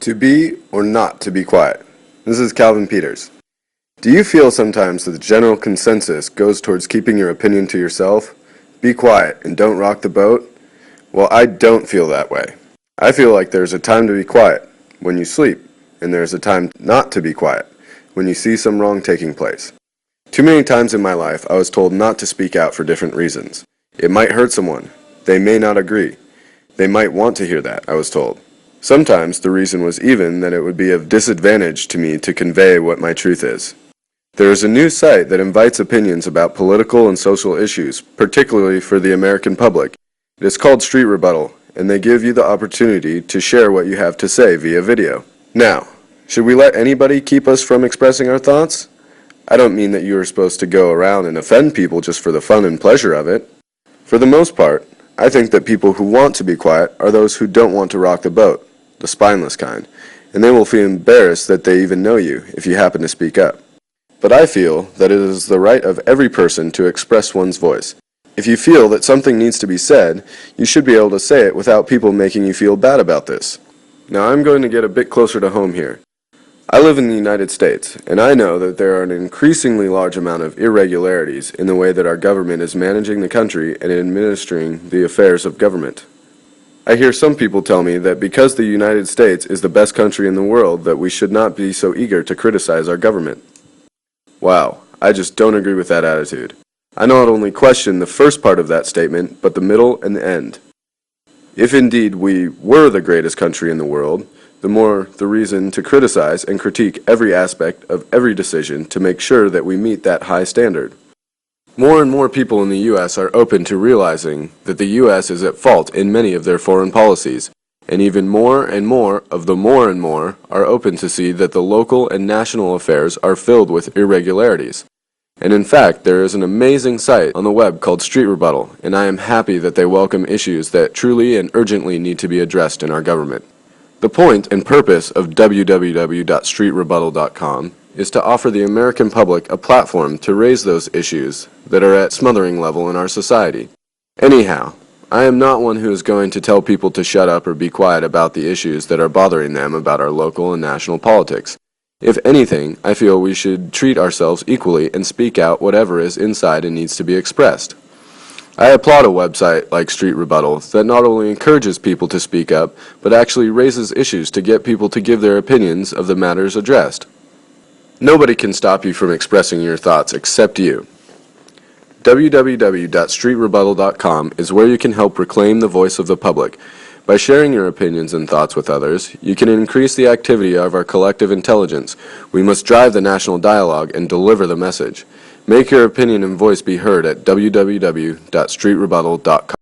To be or not to be quiet. This is Calvin Peters. Do you feel sometimes that the general consensus goes towards keeping your opinion to yourself? Be quiet and don't rock the boat? Well, I don't feel that way. I feel like there's a time to be quiet, when you sleep, and there's a time not to be quiet, when you see some wrong taking place. Too many times in my life I was told not to speak out for different reasons. It might hurt someone. They may not agree. They might want to hear that, I was told. Sometimes the reason was even that it would be of disadvantage to me to convey what my truth is. There is a new site that invites opinions about political and social issues, particularly for the American public. It is called Street Rebuttal, and they give you the opportunity to share what you have to say via video. Now, should we let anybody keep us from expressing our thoughts? I don't mean that you are supposed to go around and offend people just for the fun and pleasure of it. For the most part, I think that people who want to be quiet are those who don't want to rock the boat, the spineless kind, and they will feel embarrassed that they even know you if you happen to speak up. But I feel that it is the right of every person to express one's voice. If you feel that something needs to be said, you should be able to say it without people making you feel bad about this. Now I'm going to get a bit closer to home here. I live in the United States, and I know that there are an increasingly large amount of irregularities in the way that our government is managing the country and administering the affairs of government. I hear some people tell me that because the United States is the best country in the world, that we should not be so eager to criticize our government. Wow, I just don't agree with that attitude. I not only question the first part of that statement, but the middle and the end. If indeed we were the greatest country in the world, the more the reason to criticize and critique every aspect of every decision to make sure that we meet that high standard. More and more people in the U.S. are open to realizing that the U.S. is at fault in many of their foreign policies, and even more and more of the more and more are open to see that the local and national affairs are filled with irregularities. And in fact, there is an amazing site on the web called Street Rebuttal, and I am happy that they welcome issues that truly and urgently need to be addressed in our government. The point and purpose of www.streetrebuttal.com is to offer the American public a platform to raise those issues that are at smothering level in our society. Anyhow, I am not one who is going to tell people to shut up or be quiet about the issues that are bothering them about our local and national politics. If anything, I feel we should treat ourselves equally and speak out whatever is inside and needs to be expressed. I applaud a website like Street Rebuttal that not only encourages people to speak up, but actually raises issues to get people to give their opinions of the matters addressed. Nobody can stop you from expressing your thoughts except you. www.streetrebuttal.com is where you can help reclaim the voice of the public. By sharing your opinions and thoughts with others, you can increase the activity of our collective intelligence. We must drive the national dialogue and deliver the message. Make your opinion and voice be heard at www.streetrebuttal.com.